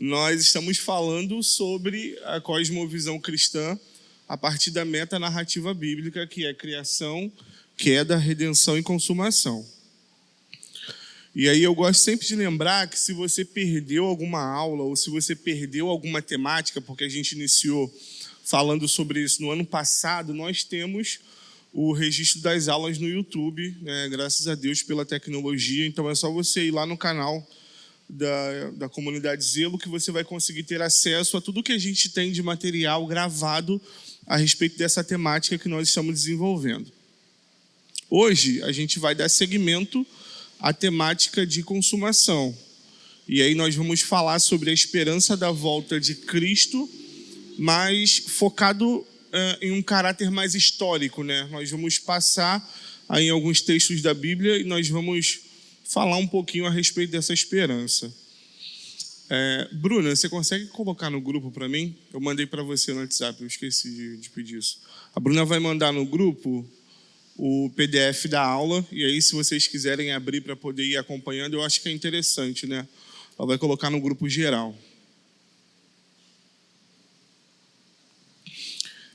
nós estamos falando sobre a cosmovisão cristã a partir da metanarrativa bíblica, que é criação, queda, redenção e consumação. E aí eu gosto sempre de lembrar que se você perdeu alguma aula ou se você perdeu alguma temática, porque a gente iniciou falando sobre isso no ano passado, nós temos o registro das aulas no YouTube, né? Graças a Deus pela tecnologia. Então é só você ir lá no canal da comunidade Zelo que você vai conseguir ter acesso a tudo que a gente tem de material gravado a respeito dessa temática que nós estamos desenvolvendo. Hoje a gente vai dar seguimento à temática de consumação. E aí nós vamos falar sobre a esperança da volta de Cristo, mas focado em um caráter mais histórico, né? Nós vamos passar aí em alguns textos da Bíblia e nós vamos falar um pouquinho a respeito dessa esperança. Bruna, você consegue colocar no grupo para mim? Eu mandei para você no WhatsApp, eu esqueci de pedir isso. A Bruna vai mandar no grupo o PDF da aula, e aí se vocês quiserem abrir para poder ir acompanhando, eu acho que é interessante, né? Ela vai colocar no grupo geral.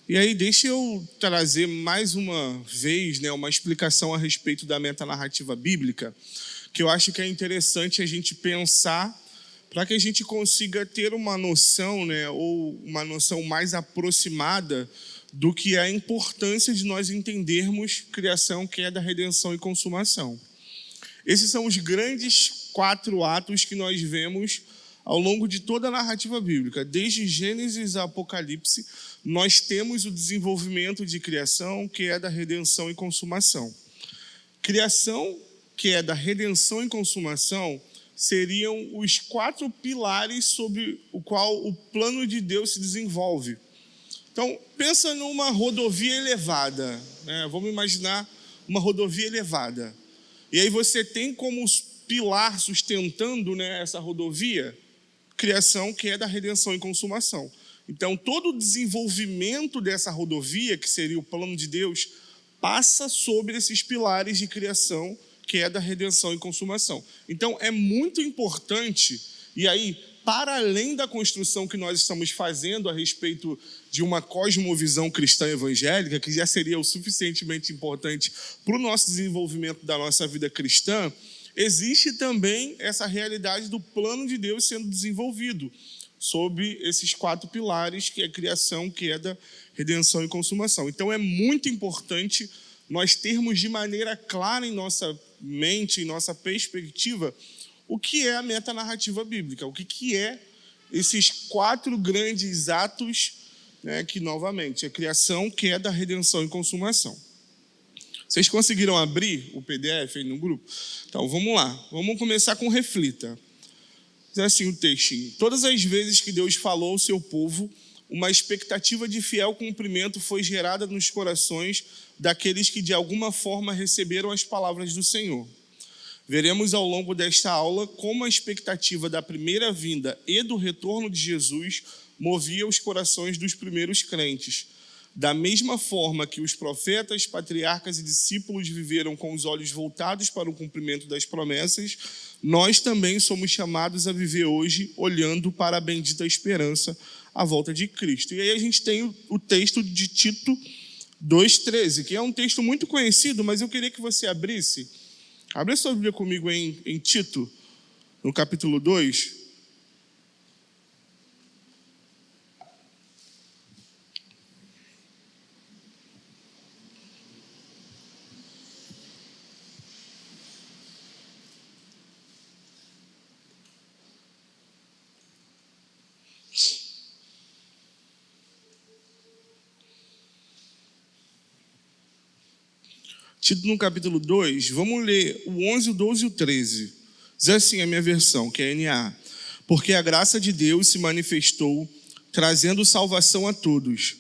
E aí deixa eu trazer mais uma vez, né, uma explicação a respeito da metanarrativa bíblica, que eu acho que é interessante a gente pensar para que a gente consiga ter uma noção, né, ou uma noção mais aproximada do que é a importância de nós entendermos criação, queda, redenção e consumação. Esses são os grandes 4 atos que nós vemos ao longo de toda a narrativa bíblica. Desde Gênesis a Apocalipse, nós temos o desenvolvimento de criação, queda, redenção e consumação. Criação, queda, redenção e consumação seriam os 4 pilares sobre o qual o plano de Deus se desenvolve. Então, pensa numa rodovia elevada, né? Vamos imaginar uma rodovia elevada. E aí você tem como pilar sustentando, né, essa rodovia, criação, queda, redenção e consumação. Então, todo o desenvolvimento dessa rodovia, que seria o plano de Deus, passa sobre esses pilares de criação, queda, redenção e consumação. Então, é muito importante, e aí, para além da construção que nós estamos fazendo a respeito de uma cosmovisão cristã evangélica, que já seria o suficientemente importante para o nosso desenvolvimento da nossa vida cristã, existe também essa realidade do plano de Deus sendo desenvolvido sobre esses 4 pilares, que é criação, queda, redenção e consumação. Então é muito importante nós termos de maneira clara em nossa mente, em nossa perspectiva, o que é a metanarrativa bíblica, o que é esses 4 grandes atos, né, que, novamente, é criação, queda, redenção e consumação. Vocês conseguiram abrir o PDF aí no grupo? Então, vamos lá. Vamos começar com reflita. Diz assim o textinho. Todas as vezes que Deus falou ao seu povo, uma expectativa de fiel cumprimento foi gerada nos corações daqueles que, de alguma forma, receberam as palavras do Senhor. Veremos ao longo desta aula como a expectativa da primeira vinda e do retorno de Jesus movia os corações dos primeiros crentes. Da mesma forma que os profetas, patriarcas e discípulos viveram com os olhos voltados para o cumprimento das promessas, nós também somos chamados a viver hoje olhando para a bendita esperança, a volta de Cristo. E aí a gente tem o texto de Tito 2,13, que é um texto muito conhecido, mas eu queria que você abrisse. Abre a sua Bíblia comigo em Tito, no capítulo 2. Tito no capítulo 2, vamos ler o 11, o 12 e o 13. Diz assim a minha versão, que é NA. Porque a graça de Deus se manifestou, trazendo salvação a todos.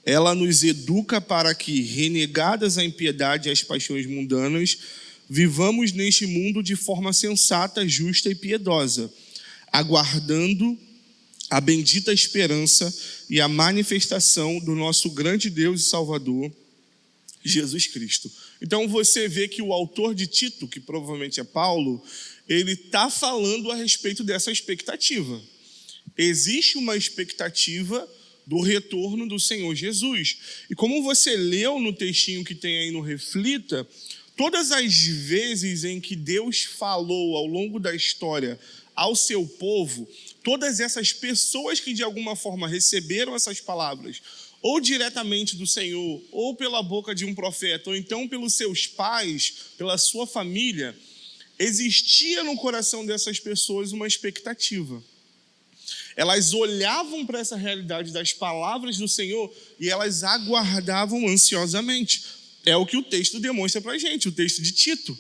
Ela nos educa para que, renegadas a impiedade e as paixões mundanas, vivamos neste mundo de forma sensata, justa e piedosa, aguardando a bendita esperança e a manifestação do nosso grande Deus e Salvador, Jesus Cristo. Então você vê que o autor de Tito, que provavelmente é Paulo, ele está falando a respeito dessa expectativa. Existe uma expectativa do retorno do Senhor Jesus. E como você leu no textinho que tem aí no Reflita, todas as vezes em que Deus falou ao longo da história ao seu povo, todas essas pessoas que de alguma forma receberam essas palavras, ou diretamente do Senhor, ou pela boca de um profeta, ou então pelos seus pais, pela sua família, existia no coração dessas pessoas uma expectativa. Elas olhavam para essa realidade das palavras do Senhor e elas aguardavam ansiosamente. É o que o texto demonstra para a gente, o texto de Tito.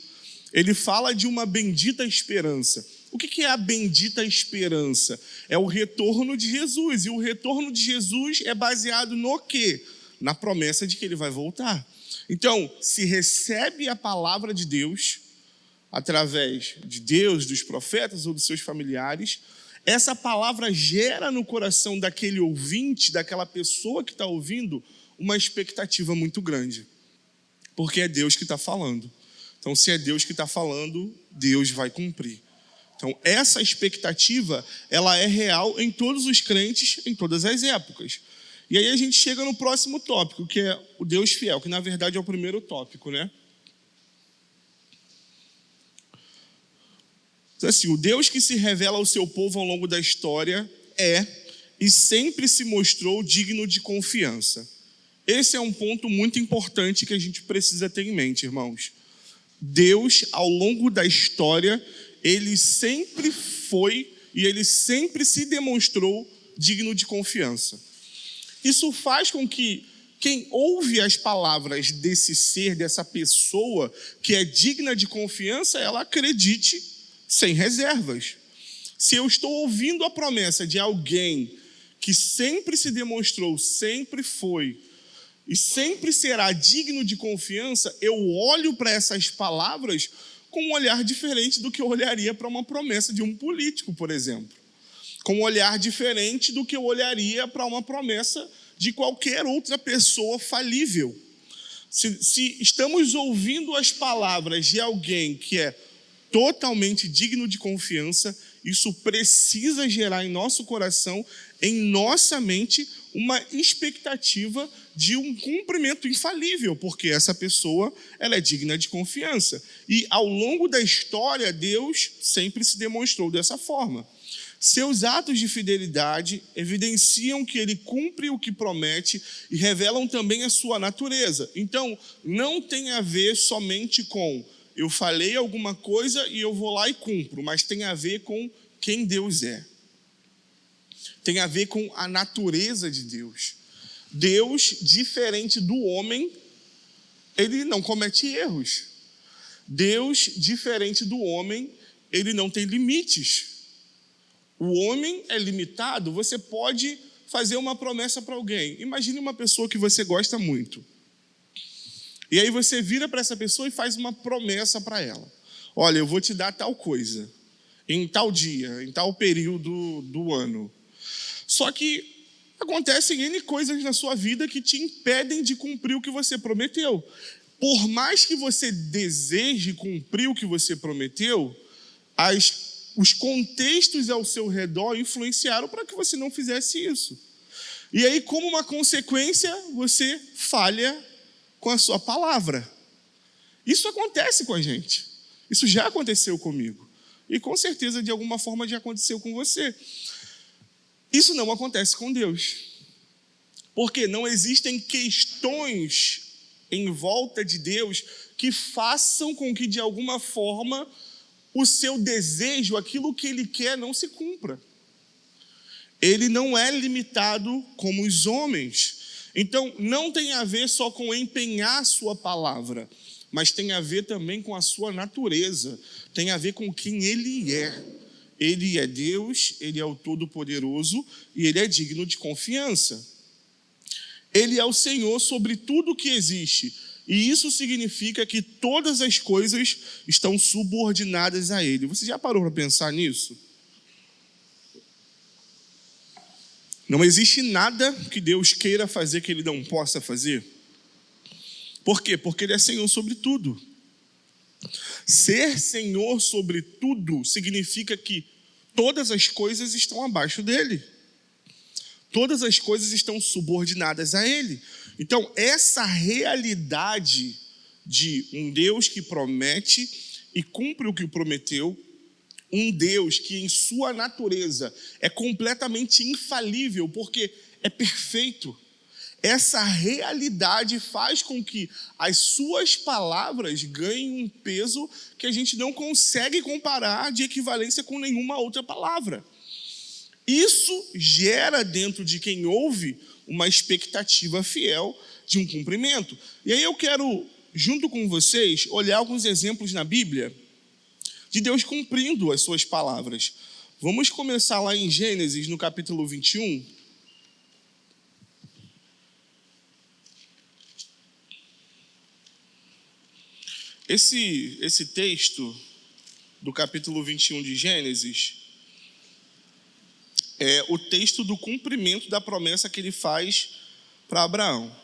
Ele fala de uma bendita esperança. O que é a bendita esperança? É o retorno de Jesus. E o retorno de Jesus é baseado no quê? Na promessa de que ele vai voltar. Então, se recebe a palavra de Deus, através de Deus, dos profetas ou dos seus familiares, essa palavra gera no coração daquele ouvinte, daquela pessoa que está ouvindo, uma expectativa muito grande. Porque é Deus que está falando. Então, se é Deus que está falando, Deus vai cumprir. Então, essa expectativa, ela é real em todos os crentes, em todas as épocas. E aí a gente chega no próximo tópico, que é o Deus fiel, que na verdade é o primeiro tópico, né? Então, assim, o Deus que se revela ao seu povo ao longo da história é e sempre se mostrou digno de confiança. Esse é um ponto muito importante que a gente precisa ter em mente, irmãos. Deus, ao longo da história, ele sempre foi e ele sempre se demonstrou digno de confiança. Isso faz com que quem ouve as palavras desse ser, dessa pessoa que é digna de confiança, ela acredite sem reservas. Se eu estou ouvindo a promessa de alguém que sempre se demonstrou, sempre foi e sempre será digno de confiança, eu olho para essas palavras com um olhar diferente do que eu olharia para uma promessa de um político, por exemplo. Com um olhar diferente do que eu olharia para uma promessa de qualquer outra pessoa falível. Se estamos ouvindo as palavras de alguém que é totalmente digno de confiança, isso precisa gerar em nosso coração, em nossa mente, uma expectativa de um cumprimento infalível, porque essa pessoa ela é digna de confiança. E ao longo da história, Deus sempre se demonstrou dessa forma. Seus atos de fidelidade evidenciam que ele cumpre o que promete e revelam também a sua natureza. Então, não tem a ver somente com eu falei alguma coisa e eu vou lá e cumpro, mas tem a ver com quem Deus é. Tem a ver com a natureza de Deus. Deus, diferente do homem, ele não comete erros. Deus, diferente do homem, ele não tem limites. O homem é limitado, você pode fazer uma promessa para alguém. Imagine uma pessoa que você gosta muito. E aí você vira para essa pessoa e faz uma promessa para ela. Olha, eu vou te dar tal coisa, em tal dia, em tal período do ano. Só que acontecem N coisas na sua vida que te impedem de cumprir o que você prometeu. Por mais que você deseje cumprir o que você prometeu, os contextos ao seu redor influenciaram para que você não fizesse isso. E aí, como uma consequência, você falha com a sua palavra. Isso acontece com a gente. Isso já aconteceu comigo. E com certeza, de alguma forma, já aconteceu com você. Isso não acontece com Deus. Porque não existem questões em volta de Deus que façam com que, de alguma forma, o seu desejo, aquilo que ele quer, não se cumpra. Ele não é limitado como os homens. Então, não tem a ver só com empenhar a sua palavra, mas tem a ver também com a sua natureza, tem a ver com quem ele é. Ele é Deus, ele é o Todo-Poderoso e ele é digno de confiança. Ele é o Senhor sobre tudo que existe. E isso significa que todas as coisas estão subordinadas a ele. Você já parou para pensar nisso? Não existe nada que Deus queira fazer que ele não possa fazer. Por quê? Porque ele é Senhor sobre tudo. Ser Senhor sobre tudo significa que todas as coisas estão abaixo dele. Todas as coisas estão subordinadas a ele. Então, essa realidade de um Deus que promete e cumpre o que prometeu, um Deus que em sua natureza é completamente infalível, porque é perfeito. Essa realidade faz com que as suas palavras ganhem um peso que a gente não consegue comparar de equivalência com nenhuma outra palavra. Isso gera dentro de quem ouve uma expectativa fiel de um cumprimento. E aí eu quero, junto com vocês, olhar alguns exemplos na Bíblia de Deus cumprindo as suas palavras. Vamos começar lá em Gênesis, no capítulo 21. Esse texto do capítulo 21 de Gênesis é o texto do cumprimento da promessa que ele faz para Abraão.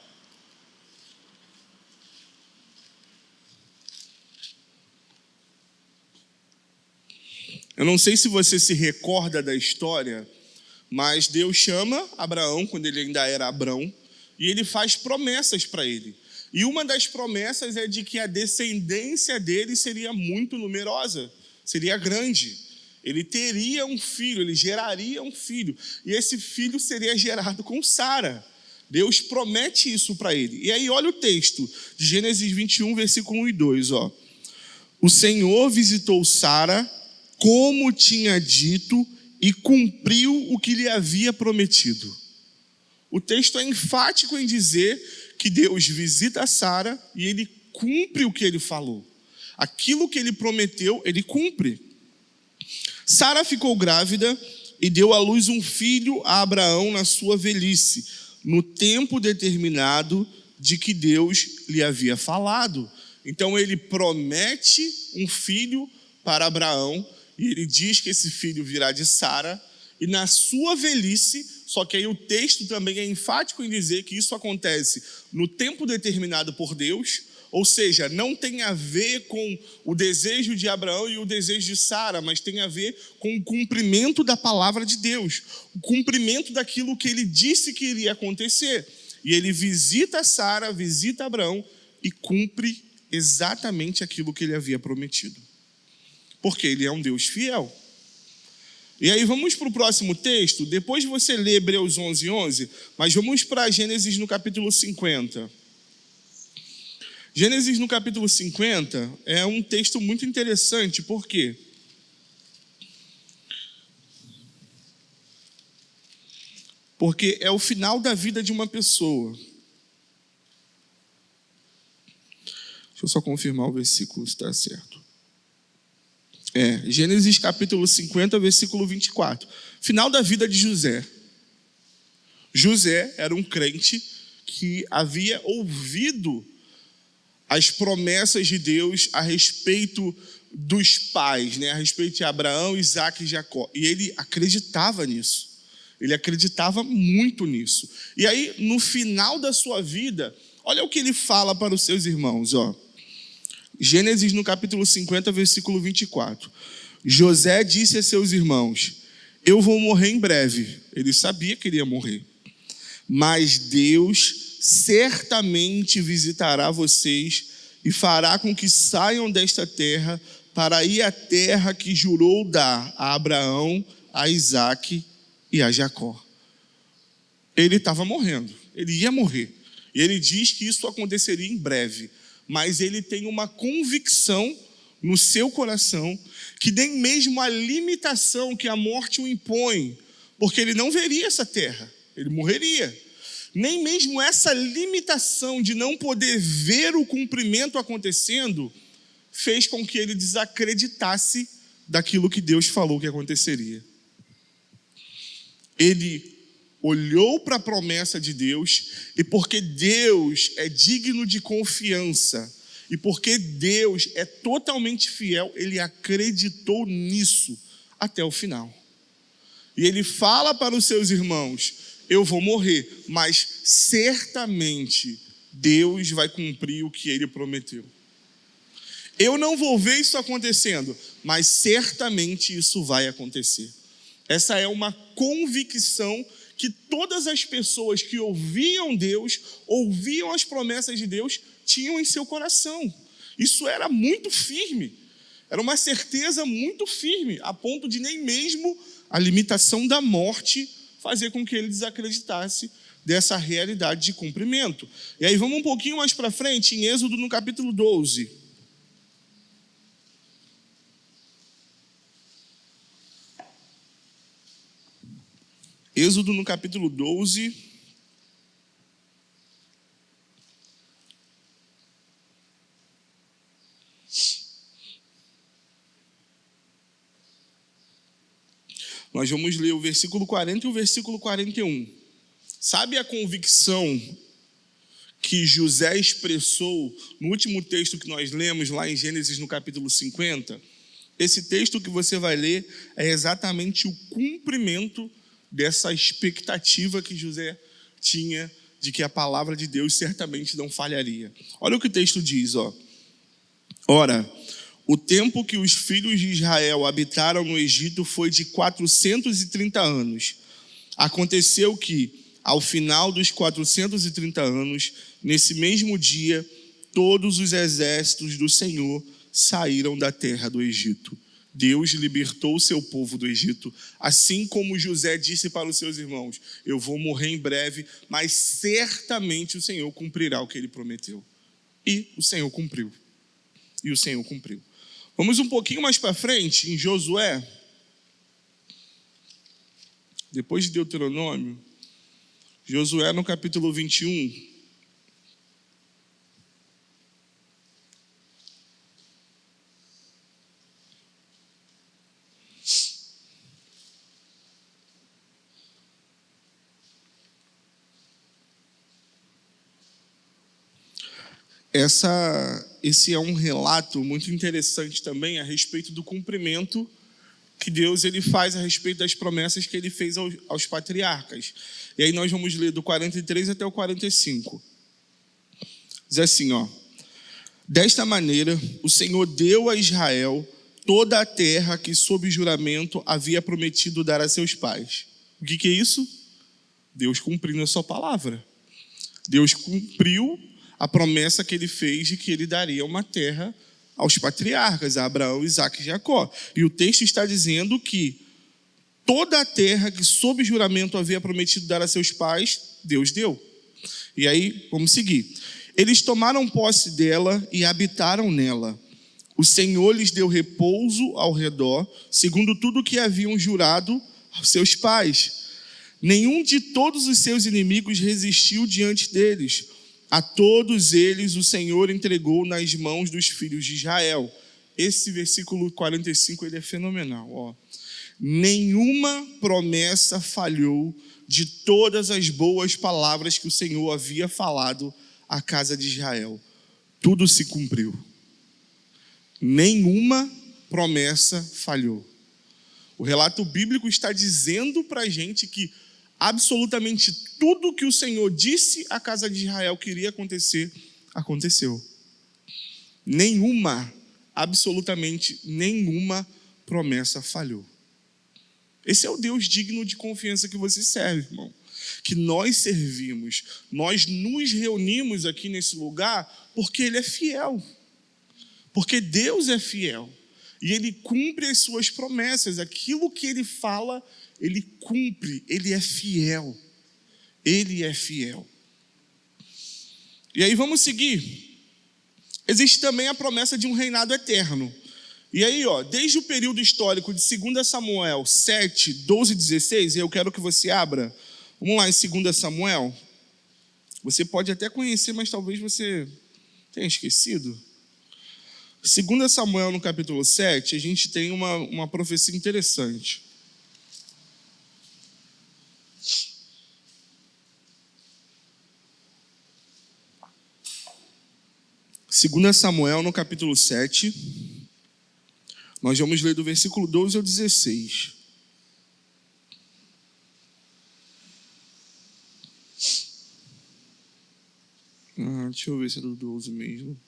Eu não sei se você se recorda da história, mas Deus chama Abraão, quando ele ainda era Abrão, e ele faz promessas para ele. E uma das promessas é de que a descendência dele seria muito numerosa, seria grande. Ele teria um filho, ele geraria um filho. E esse filho seria gerado com Sara. Deus promete isso para ele. E aí olha o texto de Gênesis 21, versículo 1 e 2. Ó. O Senhor visitou Sara como tinha dito e cumpriu o que lhe havia prometido. O texto é enfático em dizer que Deus visita Sara e ele cumpre o que ele falou. Aquilo que ele prometeu, ele cumpre. Sara ficou grávida e deu à luz um filho a Abraão na sua velhice, no tempo determinado de que Deus lhe havia falado. Então ele promete um filho para Abraão e ele diz que esse filho virá de Sara e na sua velhice, só que aí o texto também é enfático em dizer que isso acontece no tempo determinado por Deus, ou seja, não tem a ver com o desejo de Abraão e o desejo de Sara, mas tem a ver com o cumprimento da palavra de Deus, o cumprimento daquilo que ele disse que iria acontecer. E ele visita Sara, visita Abraão e cumpre exatamente aquilo que ele havia prometido. Porque ele é um Deus fiel. E aí vamos para o próximo texto, depois de você ler Hebreus 11:11, mas vamos para Gênesis no capítulo 50. Gênesis no capítulo 50 é um texto muito interessante, por quê? Porque é o final da vida de uma pessoa. Deixa eu só confirmar o versículo se está certo. Gênesis capítulo 50, versículo 24. Final da vida de José. José era um crente que havia ouvido as promessas de Deus a respeito dos pais, a respeito de Abraão, Isaac e Jacó. E ele acreditava nisso. Ele acreditava muito nisso. E aí, no final da sua vida, olha o que ele fala para os seus irmãos. Gênesis no capítulo 50, versículo 24. José disse a seus irmãos: eu vou morrer em breve. Ele sabia que ele ia morrer. Mas Deus certamente visitará vocês e fará com que saiam desta terra para ir à terra que jurou dar a Abraão, a Isaac e a Jacó. Ele estava morrendo, ele ia morrer. E ele diz que isso aconteceria em breve. Mas ele tem uma convicção no seu coração que nem mesmo a limitação que a morte o impõe, porque ele não veria essa terra, ele morreria. Nem mesmo essa limitação de não poder ver o cumprimento acontecendo fez com que ele desacreditasse daquilo que Deus falou que aconteceria. Ele olhou para a promessa de Deus e porque Deus é digno de confiança e porque Deus é totalmente fiel, ele acreditou nisso até o final. E ele fala para os seus irmãos: eu vou morrer, mas certamente Deus vai cumprir o que ele prometeu. Eu não vou ver isso acontecendo, mas certamente isso vai acontecer. Essa é uma convicção que todas as pessoas que ouviam Deus, ouviam as promessas de Deus, tinham em seu coração. Isso era muito firme, era uma certeza muito firme, a ponto de nem mesmo a limitação da morte fazer com que ele desacreditasse dessa realidade de cumprimento. E aí vamos um pouquinho mais para frente, em Êxodo no capítulo 12. Êxodo no capítulo 12. Nós vamos ler o versículo 40 e o versículo 41. Sabe a convicção que José expressou no último texto que nós lemos lá em Gênesis no capítulo 50? Esse texto que você vai ler é exatamente o cumprimento dessa expectativa que José tinha de que a palavra de Deus certamente não falharia. Olha o que o texto diz, ó. Ora, o tempo que os filhos de Israel habitaram no Egito foi de 430 anos. Aconteceu que, ao final dos 430 anos, nesse mesmo dia, todos os exércitos do Senhor saíram da terra do Egito. Deus libertou o seu povo do Egito, assim como José disse para os seus irmãos: eu vou morrer em breve, mas certamente o Senhor cumprirá o que ele prometeu. E o Senhor cumpriu. E o Senhor cumpriu. Vamos um pouquinho mais para frente, em Josué, depois de Deuteronômio, Josué no capítulo 21. Esse é um relato muito interessante também a respeito do cumprimento que Deus ele faz a respeito das promessas que ele fez aos patriarcas. E aí nós vamos ler do 43 até o 45. Diz assim, ó: desta maneira, o Senhor deu a Israel toda a terra que sob juramento havia prometido dar a seus pais. O que é isso? Deus cumprindo a sua palavra. Deus cumpriu a promessa que ele fez de que ele daria uma terra aos patriarcas, a Abraão, Isaque e Jacó. E o texto está dizendo que toda a terra que sob juramento havia prometido dar a seus pais, Deus deu. E aí, vamos seguir. Eles tomaram posse dela e habitaram nela. O Senhor lhes deu repouso ao redor, segundo tudo o que haviam jurado aos seus pais. Nenhum de todos os seus inimigos resistiu diante deles. A todos eles o Senhor entregou nas mãos dos filhos de Israel. Esse versículo 45 ele é fenomenal. Ó. Nenhuma promessa falhou de todas as boas palavras que o Senhor havia falado à casa de Israel. Tudo se cumpriu. Nenhuma promessa falhou. O relato bíblico está dizendo para a gente que absolutamente tudo que o Senhor disse à casa de Israel que iria acontecer, aconteceu. Absolutamente nenhuma promessa falhou. Esse é o Deus digno de confiança que você serve, irmão. Que nós servimos. Nós nos reunimos aqui nesse lugar porque Ele é fiel. Porque Deus é fiel. E Ele cumpre as suas promessas. Aquilo que Ele fala, Ele cumpre. Ele é fiel. Ele é fiel. E aí vamos seguir. Existe também a promessa de um reinado eterno. E aí, ó, desde o período histórico de 2 Samuel 7, 12 e 16, eu quero que você abra. Vamos lá em 2 Samuel. Você pode até conhecer, mas talvez você tenha esquecido. 2 Samuel, no capítulo 7, a gente tem uma profecia interessante. Segunda Samuel, no capítulo 7, nós vamos ler do versículo 12 ao 16. Deixa eu ver se é do 12 mesmo.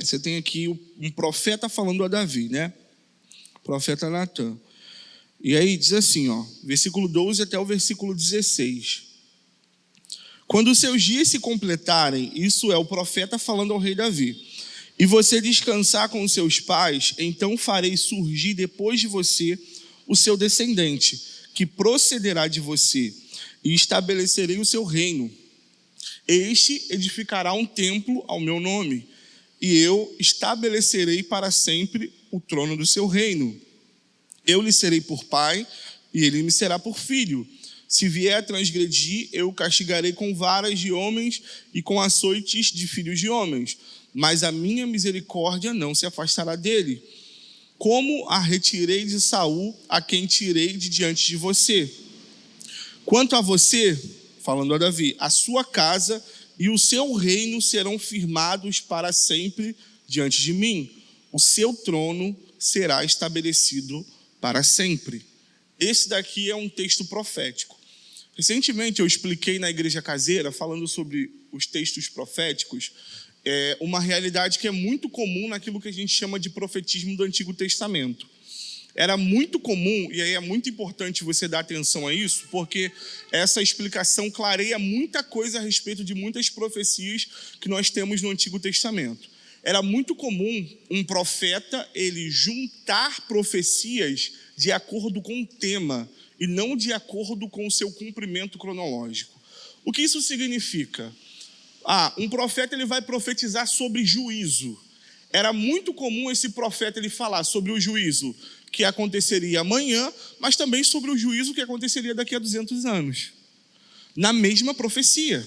Você tem aqui um profeta falando a Davi, né? Profeta Natã. E aí diz assim, versículo 12 até o versículo 16. Quando os seus dias se completarem, isso é o profeta falando ao rei Davi, e você descansar com os seus pais, então farei surgir depois de você o seu descendente, que procederá de você, e estabelecerei o seu reino. Este edificará um templo ao meu nome, e eu estabelecerei para sempre o trono do seu reino. Eu lhe serei por pai, e ele me será por filho. Se vier a transgredir, eu o castigarei com varas de homens e com açoites de filhos de homens. Mas a minha misericórdia não se afastará dele. Como a retirei de Saul, a quem tirei de diante de você. Quanto a você, falando a Davi, a sua casa e o seu reino serão firmados para sempre diante de mim. O seu trono será estabelecido para sempre. Esse daqui é um texto profético. Recentemente eu expliquei na Igreja Caseira, falando sobre os textos proféticos, uma realidade que é muito comum naquilo que a gente chama de profetismo do Antigo Testamento. Era muito comum, e aí é muito importante você dar atenção a isso, porque essa explicação clareia muita coisa a respeito de muitas profecias que nós temos no Antigo Testamento. Era muito comum um profeta, ele juntar profecias de acordo com o tema, e não de acordo com o seu cumprimento cronológico. O que isso significa? Um profeta ele vai profetizar sobre juízo. Era muito comum esse profeta ele falar sobre o juízo que aconteceria amanhã, mas também sobre o juízo que aconteceria daqui a 200 anos. Na mesma profecia.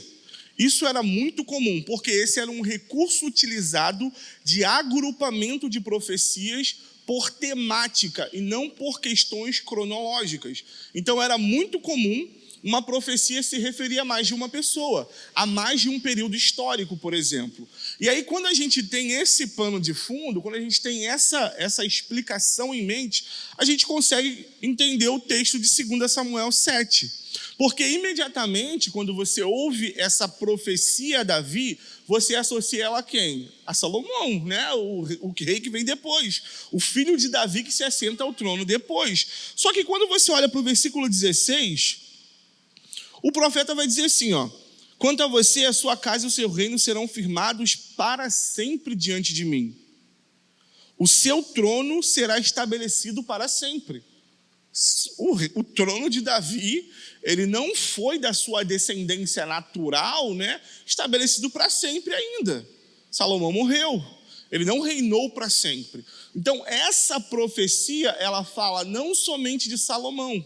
Isso era muito comum, porque esse era um recurso utilizado de agrupamento de profecias por temática e não por questões cronológicas. Então era muito comum uma profecia se referir a mais de uma pessoa, a mais de um período histórico, por exemplo. E aí quando a gente tem esse pano de fundo, quando a gente tem essa explicação em mente, a gente consegue entender o texto de 2 Samuel 7. Porque imediatamente, quando você ouve essa profecia a Davi, você associa ela a quem? A Salomão, né? O rei que vem depois. O filho de Davi que se assenta ao trono depois. Só que quando você olha para o versículo 16, o profeta vai dizer assim, quanto a você, a sua casa e o seu reino serão firmados para sempre diante de mim. O seu trono será estabelecido para sempre. O trono de Davi, ele não foi da sua descendência natural, né, estabelecido para sempre ainda. Salomão morreu, ele não reinou para sempre. Então, essa profecia, ela fala não somente de Salomão,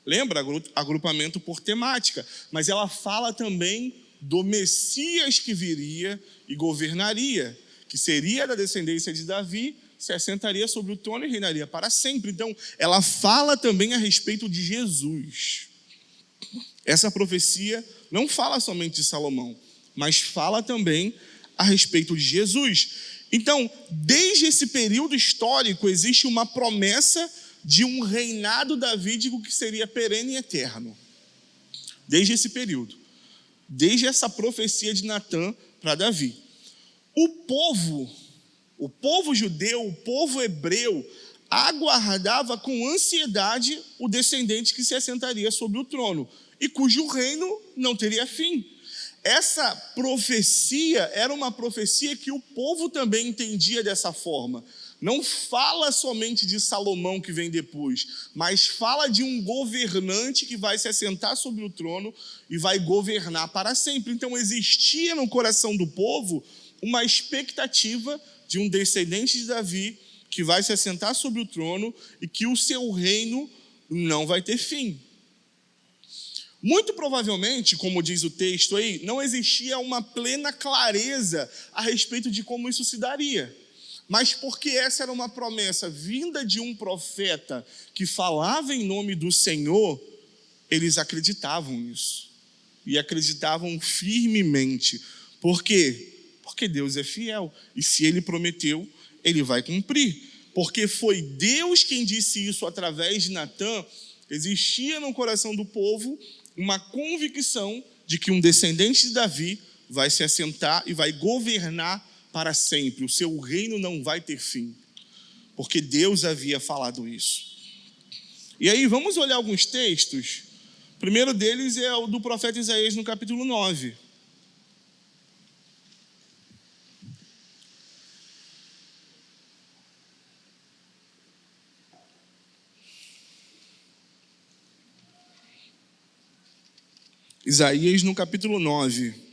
lembra, agrupamento por temática, mas ela fala também do Messias que viria e governaria, que seria da descendência de Davi, se assentaria sobre o trono e reinaria para sempre. Então, ela fala também a respeito de Jesus. Essa profecia não fala somente de Salomão, mas fala também a respeito de Jesus. Então, desde esse período histórico, existe uma promessa de um reinado davídico que seria perene e eterno. Desde esse período. Desde essa profecia de Natã para Davi. O povo judeu, o povo hebreu, aguardava com ansiedade o descendente que se assentaria sobre o trono e cujo reino não teria fim. Essa profecia era uma profecia que o povo também entendia dessa forma. Não fala somente de Salomão que vem depois, mas fala de um governante que vai se assentar sobre o trono e vai governar para sempre. Então existia no coração do povo uma expectativa de um descendente de Davi que vai se assentar sobre o trono e que o seu reino não vai ter fim. Muito provavelmente, como diz o texto aí, não existia uma plena clareza a respeito de como isso se daria. Mas porque essa era uma promessa vinda de um profeta que falava em nome do Senhor, eles acreditavam nisso. E acreditavam firmemente. Por quê? Porque Deus é fiel. E se Ele prometeu, Ele vai cumprir. Porque foi Deus quem disse isso através de Natã. Existia no coração do povo uma convicção de que um descendente de Davi vai se assentar e vai governar para sempre, o seu reino não vai ter fim, porque Deus havia falado isso. E aí vamos olhar alguns textos. O primeiro deles é o do profeta Isaías no capítulo 9. Isaías no capítulo 9.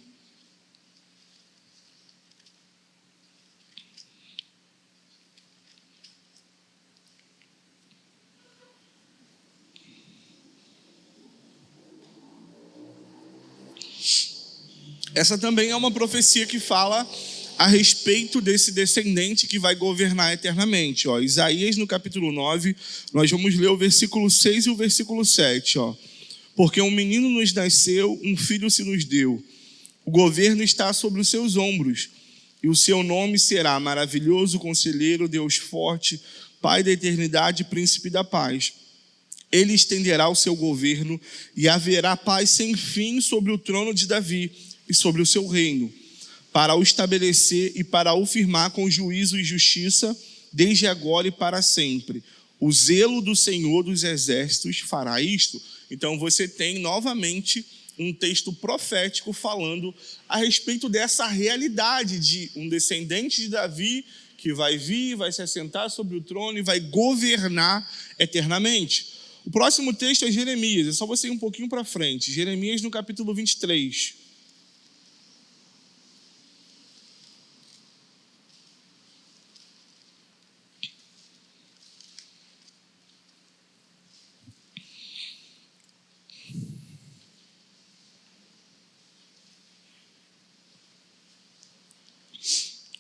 Essa também é uma profecia que fala a respeito desse descendente que vai governar eternamente. Isaías no capítulo 9, nós vamos ler o versículo 6 e o versículo 7. Porque um menino nos nasceu, um filho se nos deu. O governo está sobre os seus ombros, e o seu nome será Maravilhoso Conselheiro, Deus Forte, Pai da Eternidade, Príncipe da Paz. Ele estenderá o seu governo e haverá paz sem fim sobre o trono de Davi e sobre o seu reino, para o estabelecer e para o firmar com juízo e justiça, desde agora e para sempre. O zelo do Senhor dos Exércitos fará isto. Então você tem novamente um texto profético falando a respeito dessa realidade de um descendente de Davi que vai vir, vai se assentar sobre o trono e vai governar eternamente. O próximo texto é Jeremias, é só você ir um pouquinho para frente. Jeremias no capítulo 23.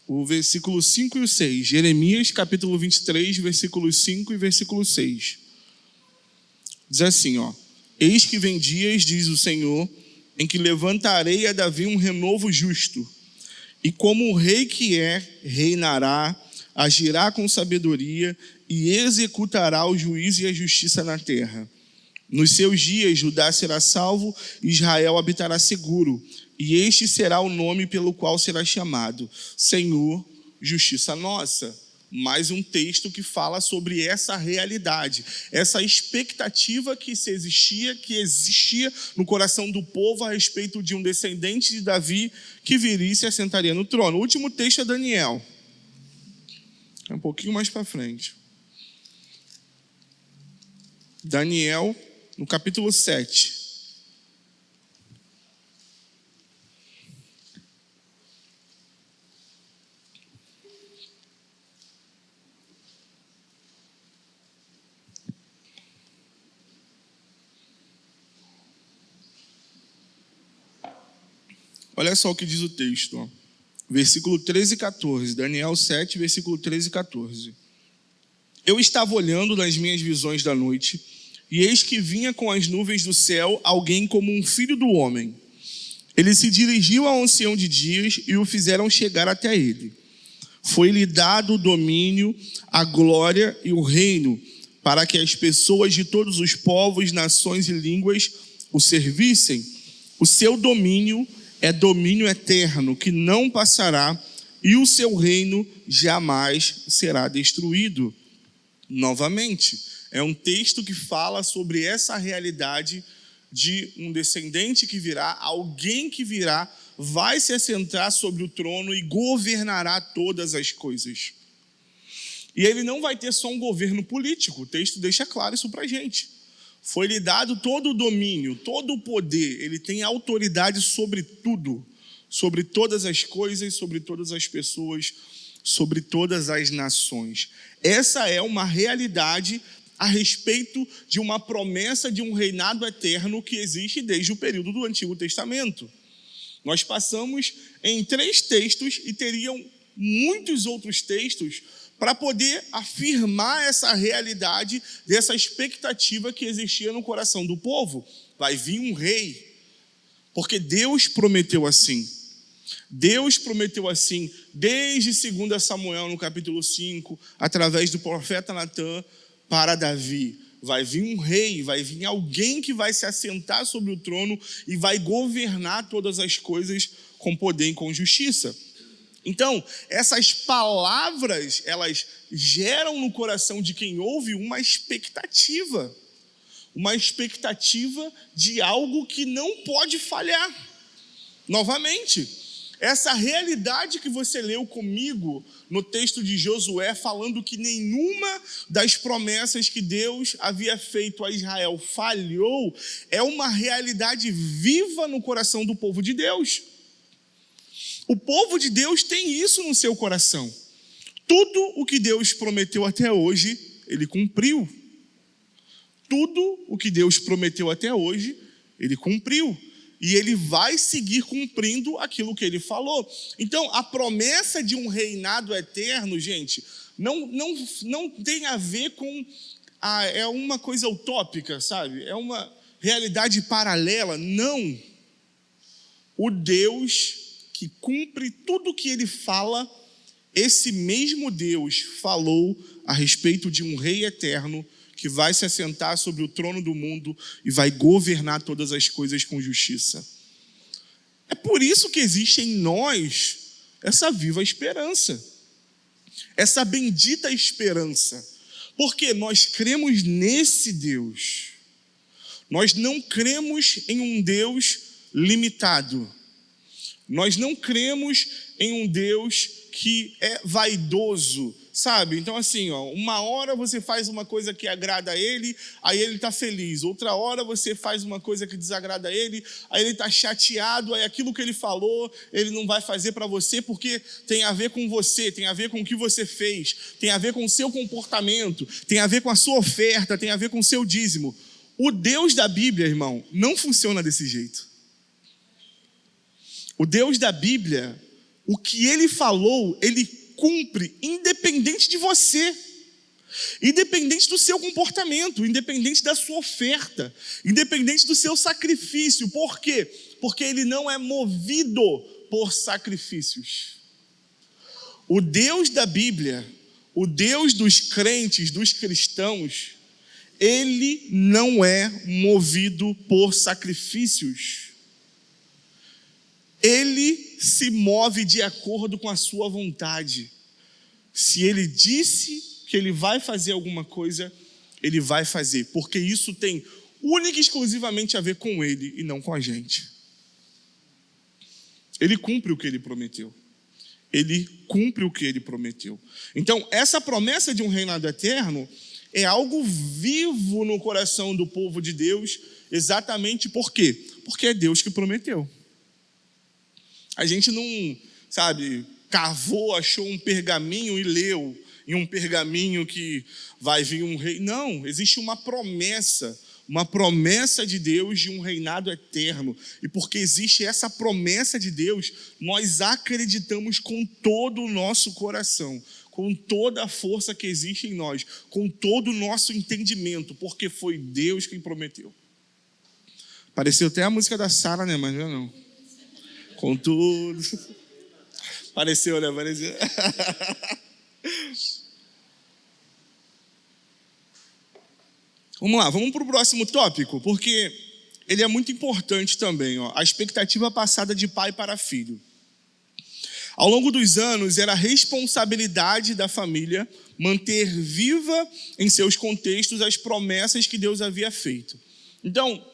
O versículo 5 e o 6. Jeremias, capítulo 23, versículos 5 e versículo 6. Diz assim, Eis que vem dias, diz o Senhor, em que levantarei a Davi um renovo justo, e como o rei que é, reinará, agirá com sabedoria e executará o juízo e a justiça na terra. Nos seus dias Judá será salvo e Israel habitará seguro, e este será o nome pelo qual será chamado: Senhor, Justiça Nossa. Mais um texto que fala sobre essa realidade, essa expectativa que existia no coração do povo a respeito de um descendente de Davi que viria e se assentaria no trono. O último texto é Daniel. É um pouquinho mais para frente. Daniel, no capítulo 7. Olha só o que diz o texto, versículo 13 e 14, Daniel 7, versículo 13 e 14. Eu estava olhando nas minhas visões da noite, e eis que vinha com as nuvens do céu alguém como um filho do homem. Ele se dirigiu ao ancião de dias e o fizeram chegar até ele. Foi-lhe dado o domínio, a glória e o reino, para que as pessoas de todos os povos, nações e línguas o servissem. O seu domínio é domínio eterno, que não passará, e o seu reino jamais será destruído. Novamente, é um texto que fala sobre essa realidade de um descendente que virá, alguém que virá, vai se assentar sobre o trono e governará todas as coisas. E ele não vai ter só um governo político, o texto deixa claro isso para a gente. Foi-lhe dado todo o domínio, todo o poder, ele tem autoridade sobre tudo, sobre todas as coisas, sobre todas as pessoas, sobre todas as nações. Essa é uma realidade a respeito de uma promessa de um reinado eterno que existe desde o período do Antigo Testamento. Nós passamos em 3 textos e teriam muitos outros textos para poder afirmar essa realidade dessa expectativa que existia no coração do povo. Vai vir um rei, porque Deus prometeu assim. Deus prometeu assim desde 2 Samuel, no capítulo 5, através do profeta Natã, para Davi. Vai vir um rei, vai vir alguém que vai se assentar sobre o trono e vai governar todas as coisas com poder e com justiça. Então, essas palavras, elas geram no coração de quem ouve uma expectativa de algo que não pode falhar. Novamente, essa realidade que você leu comigo no texto de Josué, falando que nenhuma das promessas que Deus havia feito a Israel falhou, é uma realidade viva no coração do povo de Deus. O povo de Deus tem isso no seu coração. Tudo o que Deus prometeu até hoje, Ele cumpriu. Tudo o que Deus prometeu até hoje, Ele cumpriu. E Ele vai seguir cumprindo aquilo que Ele falou. Então, a promessa de um reinado eterno, gente, não tem a ver com... é uma coisa utópica, sabe? É uma realidade paralela. Não. O Deus que cumpre tudo o que Ele fala, esse mesmo Deus falou a respeito de um rei eterno que vai se assentar sobre o trono do mundo e vai governar todas as coisas com justiça. É por isso que existe em nós essa viva esperança, essa bendita esperança, porque nós cremos nesse Deus. Nós não cremos em um Deus limitado. Nós não cremos em um Deus que é vaidoso, sabe? Então assim, uma hora você faz uma coisa que agrada a Ele, aí Ele está feliz. Outra hora você faz uma coisa que desagrada a Ele, aí Ele está chateado, aí aquilo que Ele falou, Ele não vai fazer para você porque tem a ver com você, tem a ver com o que você fez, tem a ver com o seu comportamento, tem a ver com a sua oferta, tem a ver com o seu dízimo. O Deus da Bíblia, irmão, não funciona desse jeito. O Deus da Bíblia, o que Ele falou, Ele cumpre, independente de você, independente do seu comportamento, independente da sua oferta, independente do seu sacrifício. Por quê? Porque Ele não é movido por sacrifícios. O Deus da Bíblia, o Deus dos crentes, dos cristãos, Ele não é movido por sacrifícios. Ele se move de acordo com a sua vontade. Se Ele disse que Ele vai fazer alguma coisa, Ele vai fazer, porque isso tem única e exclusivamente a ver com Ele e não com a gente. Ele cumpre o que Ele prometeu. Ele cumpre o que Ele prometeu. Então, essa promessa de um reinado eterno é algo vivo no coração do povo de Deus, exatamente por quê? Porque é Deus que prometeu. A gente não, cavou, achou um pergaminho e leu, em um pergaminho que vai vir um rei. Não, existe uma promessa de Deus de um reinado eterno. E porque existe essa promessa de Deus, nós acreditamos com todo o nosso coração, com toda a força que existe em nós, com todo o nosso entendimento, porque foi Deus quem prometeu. Pareceu até a música da Sara, né? Mas não. Com tudo. Pareceu, né? Pareceu. Vamos lá, vamos para o próximo tópico, porque ele é muito importante também. A expectativa passada de pai para filho. Ao longo dos anos, era responsabilidade da família manter viva em seus contextos as promessas que Deus havia feito. Então,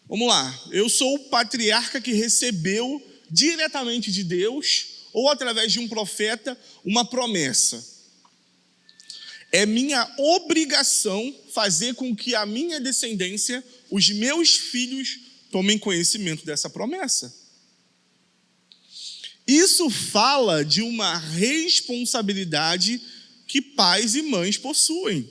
vamos lá, eu sou o patriarca que recebeu diretamente de Deus, ou através de um profeta, uma promessa. É minha obrigação fazer com que a minha descendência, os meus filhos, tomem conhecimento dessa promessa. Isso fala de uma responsabilidade que pais e mães possuem.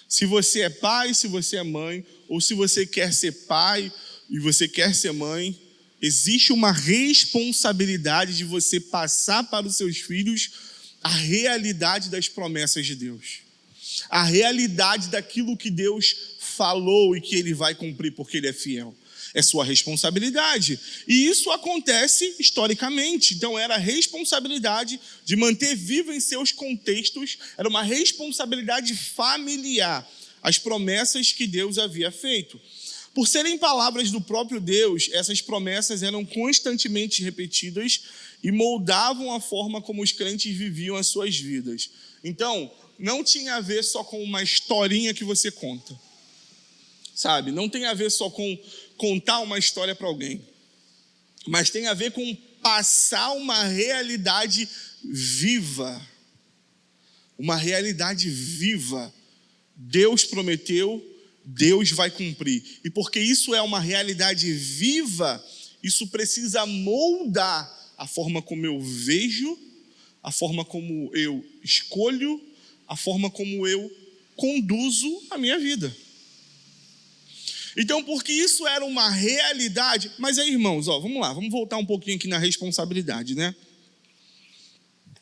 Se você é pai, se você é mãe, ou se você quer ser pai e você quer ser mãe, existe uma responsabilidade de você passar para os seus filhos a realidade das promessas de Deus. A realidade daquilo que Deus falou e que Ele vai cumprir porque Ele é fiel. É sua responsabilidade. E isso acontece historicamente. Então era a responsabilidade de manter vivo em seus contextos, era uma responsabilidade familiar, as promessas que Deus havia feito. Por serem palavras do próprio Deus, essas promessas eram constantemente repetidas e moldavam a forma como os crentes viviam as suas vidas. Então, não tinha a ver só com uma historinha que você conta, sabe? Não tem a ver só com contar uma história para alguém, mas tem a ver com passar uma realidade viva. Uma realidade viva. Deus prometeu, Deus vai cumprir. E porque isso é uma realidade viva, isso precisa moldar a forma como eu vejo, a forma como eu escolho, a forma como eu conduzo a minha vida. Então, porque isso era uma realidade... Mas aí, irmãos, vamos lá, vamos voltar um pouquinho aqui na responsabilidade, né?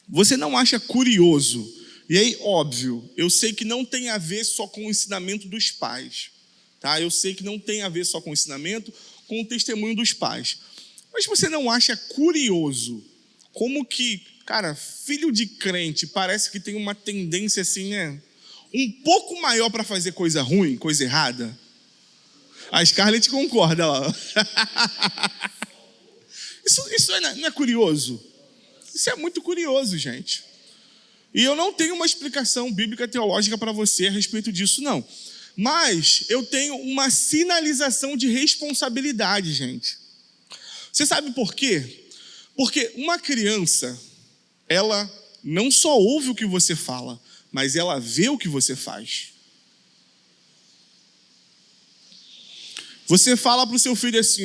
Você não acha curioso? E aí, óbvio, eu sei que não tem a ver só com o ensinamento dos pais, tá? Eu sei que não tem a ver só com o ensinamento, com o testemunho dos pais. Mas você não acha curioso como que, cara, filho de crente parece que tem uma tendência assim, né? Um pouco maior para fazer coisa ruim, coisa errada? A Scarlett concorda lá. Isso não é curioso? Isso é muito curioso, gente. E eu não tenho uma explicação bíblica teológica para você a respeito disso, não. Mas eu tenho uma sinalização de responsabilidade, gente. Você sabe por quê? Porque uma criança, ela não só ouve o que você fala, mas ela vê o que você faz. Você fala para o seu filho assim,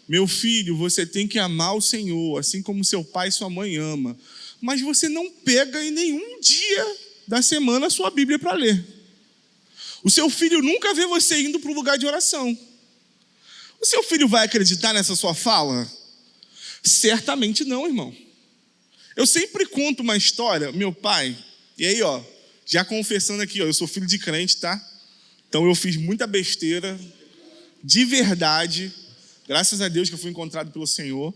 meu filho, você tem que amar o Senhor, assim como seu pai e sua mãe amam. Mas você não pega em nenhum dia da semana a sua Bíblia para ler. O seu filho nunca vê você indo para o lugar de oração. O seu filho vai acreditar nessa sua fala? Certamente não, irmão. Eu sempre conto uma história, meu pai, e aí, já confessando aqui, eu sou filho de crente, tá? Então eu fiz muita besteira, de verdade, graças a Deus que eu fui encontrado pelo Senhor.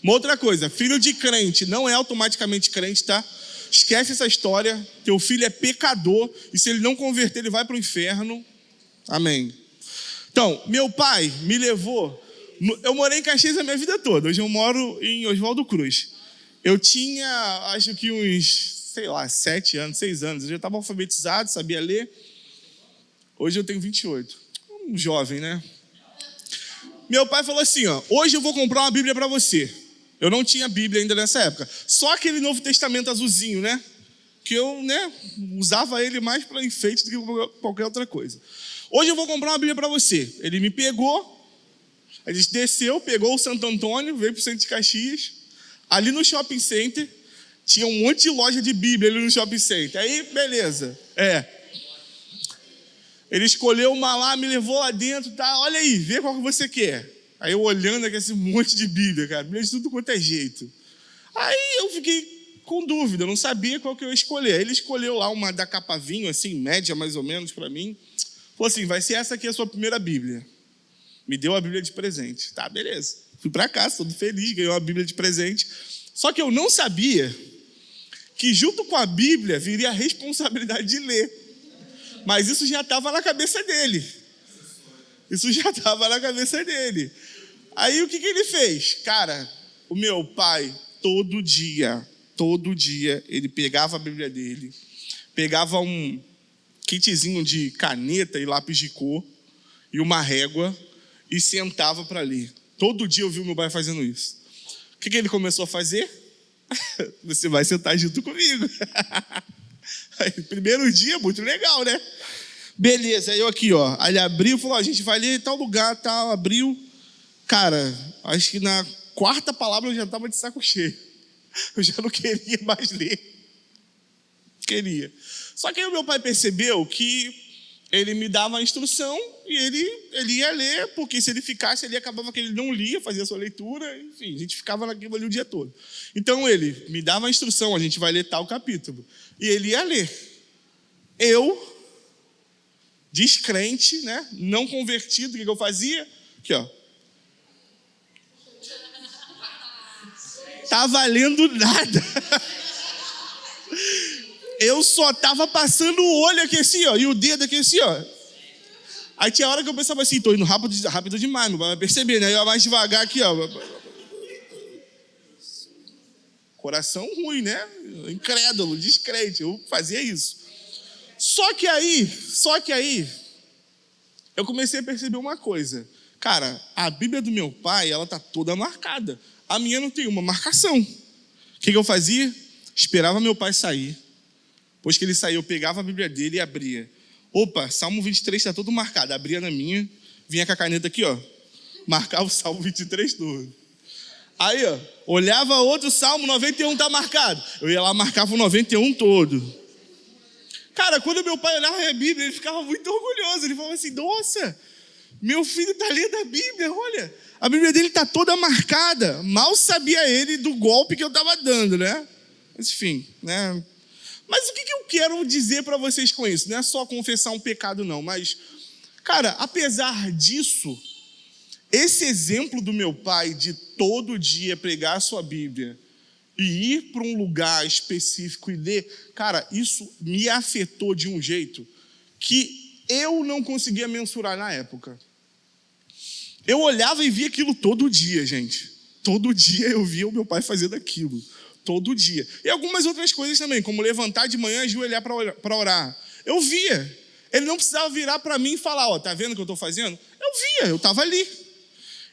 Uma outra coisa, filho de crente não é automaticamente crente, tá? Esquece essa história, teu filho é pecador, e se ele não converter, ele vai para o inferno. Amém. Então, meu pai me levou, eu morei em Caxias a minha vida toda, hoje eu moro em Oswaldo Cruz. Eu tinha, acho que uns, 7 anos, 6 anos, eu já estava alfabetizado, sabia ler. Hoje eu tenho 28, um jovem, né? Meu pai falou assim, hoje eu vou comprar uma Bíblia para você. Eu não tinha Bíblia ainda nessa época. Só aquele Novo Testamento azulzinho, né? Que eu, usava ele mais para enfeite do que qualquer outra coisa. Hoje eu vou comprar uma Bíblia para você. Ele me pegou, a gente desceu, pegou o Santo Antônio, veio para o centro de Caxias. Ali no shopping center, tinha um monte de loja de Bíblia ali no shopping center. Aí, beleza. Ele escolheu uma lá, me levou lá dentro, tá? Olha aí, vê qual que você quer. Aí eu olhando aqui esse monte de Bíblia, cara, Bíblia de tudo quanto é jeito. Aí eu fiquei com dúvida, não sabia qual que eu ia escolher. Aí ele escolheu lá uma da capa vinho, assim, média mais ou menos para mim. Falou assim, vai ser essa aqui a sua primeira Bíblia. Me deu a Bíblia de presente. Tá, beleza. Fui para casa, todo feliz, ganhei uma Bíblia de presente. Só que eu não sabia que junto com a Bíblia viria a responsabilidade de ler. Mas isso já estava na cabeça dele. Aí o que ele fez? Cara, o meu pai, todo dia, ele pegava a Bíblia dele, pegava um kitzinho de caneta e lápis de cor e uma régua e sentava para ler. Todo dia eu vi o meu pai fazendo isso. O que ele começou a fazer? Você vai sentar junto comigo. Aí, primeiro dia, muito legal, né? Beleza, aí eu aqui, Aí ele abriu e falou, a gente vai ler em tal lugar, tal, abriu. Cara, acho que na 4ª palavra eu já estava de saco cheio. Eu já não queria mais ler. Queria. Só que aí o meu pai percebeu que ele me dava a instrução e ele ia ler, porque se ele ficasse ali, acabava que ele não lia, fazia a sua leitura, enfim, a gente ficava naquilo ali o dia todo. Então ele me dava a instrução, a gente vai ler tal capítulo. E ele ia ler. Eu, descrente, né? Não convertido, o que eu fazia? Aqui, Tá valendo nada. Eu só tava passando o olho aqui assim, e o dedo aqui assim, Aí tinha hora que eu pensava assim, tô indo rápido demais, meu pai vai perceber, né? Eu ia mais devagar aqui, ó. Coração ruim, né? Incrédulo, descrente, eu fazia isso. Só que aí, eu comecei a perceber uma coisa. Cara, a Bíblia do meu pai, ela tá toda marcada. A minha não tem uma marcação. O que eu fazia? Esperava meu pai sair. Depois que ele saiu, eu pegava a Bíblia dele e abria. Opa, Salmo 23 está todo marcado. Abria na minha, vinha com a caneta aqui, ó. Marcava o Salmo 23 todo. Aí, ó, olhava outro Salmo, 91 tá marcado. Eu ia lá, marcava o 91 todo. Cara, quando meu pai olhava a Bíblia, ele ficava muito orgulhoso. Ele falava assim, nossa, meu filho tá lendo a Bíblia, olha. A Bíblia dele tá toda marcada. Mal sabia ele do golpe que eu tava dando, né? Mas, enfim, né? Mas o que eu quero dizer para vocês com isso? Não é só confessar um pecado, não. Mas, cara, apesar disso, esse exemplo do meu pai de todo dia pregar a sua Bíblia e ir para um lugar específico e ler, cara, isso me afetou de um jeito que eu não conseguia mensurar na época. Eu olhava e via aquilo todo dia, gente. Todo dia eu via o meu pai fazendo aquilo. Todo dia. E algumas outras coisas também, como levantar de manhã e ajoelhar para orar. Eu via. Ele não precisava virar para mim e falar, ó, tá vendo o que eu estou fazendo? Eu via, eu estava ali.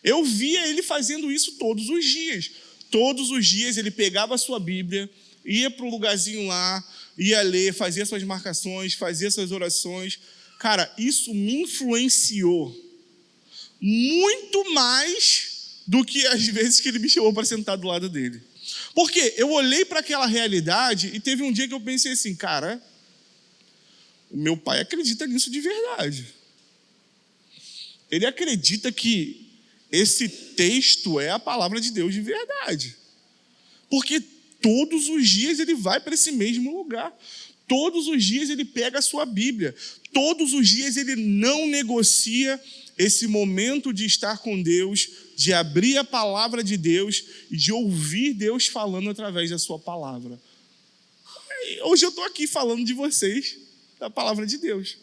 Eu via ele fazendo isso todos os dias. Todos os dias ele pegava a sua Bíblia, ia para o lugarzinho lá, ia ler, fazia suas marcações, fazia suas orações. Cara, isso me influenciou muito mais do que as vezes que ele me chamou para sentar do lado dele. Porque eu olhei para aquela realidade e teve um dia que eu pensei assim, cara, o meu pai acredita nisso de verdade. Ele acredita que esse texto é a palavra de Deus de verdade. Porque todos os dias ele vai para esse mesmo lugar. Todos os dias ele pega a sua Bíblia. Todos os dias ele não negocia esse momento de estar com Deus, de abrir a palavra de Deus e de ouvir Deus falando através da sua palavra. Hoje eu estou aqui falando de vocês, da palavra de Deus.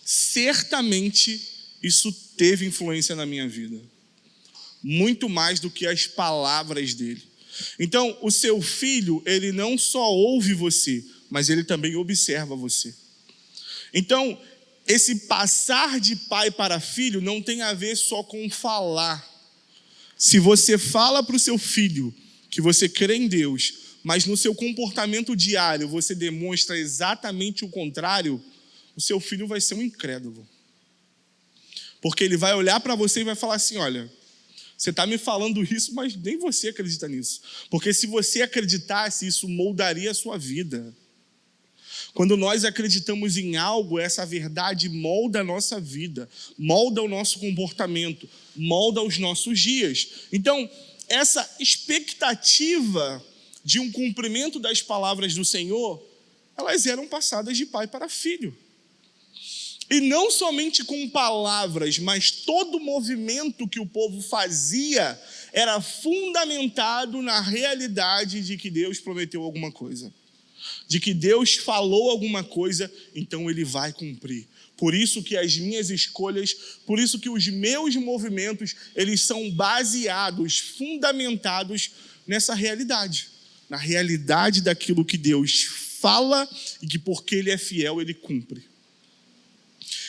Certamente isso teve influência na minha vida. Muito mais do que as palavras dele. Então, o seu filho, ele não só ouve você, mas ele também observa você. Então, esse passar de pai para filho não tem a ver só com falar. Se você fala para o seu filho que você crê em Deus, mas no seu comportamento diário você demonstra exatamente o contrário, o seu filho vai ser um incrédulo. Porque ele vai olhar para você e vai falar assim, olha, você está me falando isso, mas nem você acredita nisso. Porque se você acreditasse, isso moldaria a sua vida. Quando nós acreditamos em algo, essa verdade molda a nossa vida, molda o nosso comportamento, molda os nossos dias. Então, essa expectativa de um cumprimento das palavras do Senhor, elas eram passadas de pai para filho. E não somente com palavras, mas todo o movimento que o povo fazia era fundamentado na realidade de que Deus prometeu alguma coisa. De que Deus falou alguma coisa, então Ele vai cumprir. Por isso que as minhas escolhas, por isso que os meus movimentos, eles são baseados, fundamentados nessa realidade. Na realidade daquilo que Deus fala e que porque Ele é fiel, Ele cumpre.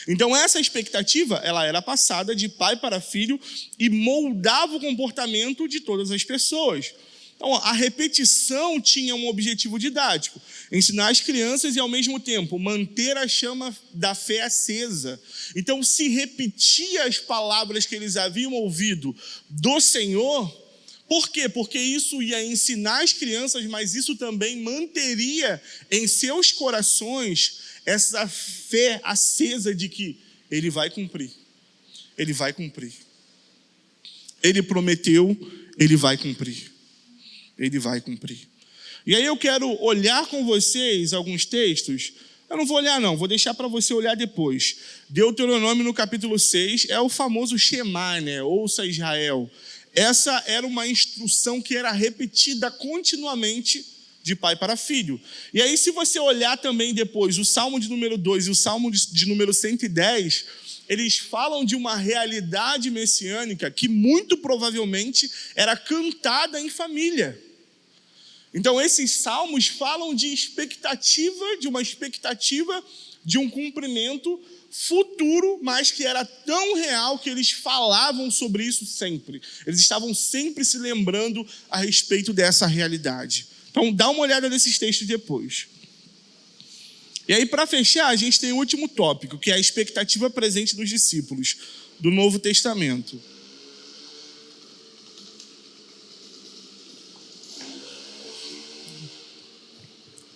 Então essa expectativa, ela era passada de pai para filho e moldava o comportamento de todas as pessoas. Então, a repetição tinha um objetivo didático, ensinar as crianças e, ao mesmo tempo, manter a chama da fé acesa. Então, se repetia as palavras que eles haviam ouvido do Senhor. Por quê? Porque isso ia ensinar as crianças, mas isso também manteria em seus corações essa fé acesa de que Ele vai cumprir. Ele vai cumprir. Ele prometeu, Ele vai cumprir. Ele vai cumprir. E aí eu quero olhar com vocês alguns textos. Eu não vou olhar não, vou deixar para você olhar depois. Deuteronômio no capítulo 6 é o famoso Shema, né? Ouça Israel. Essa era uma instrução que era repetida continuamente de pai para filho. E aí, se você olhar também depois o Salmo de número 2 e o Salmo de número 110, eles falam de uma realidade messiânica que muito provavelmente era cantada em família. Então, esses salmos falam de uma expectativa de um cumprimento futuro, mas que era tão real que eles falavam sobre isso sempre. Eles estavam sempre se lembrando a respeito dessa realidade. Então, dá uma olhada nesses textos depois. E aí, para fechar, a gente tem o último tópico, que é a expectativa presente dos discípulos do Novo Testamento.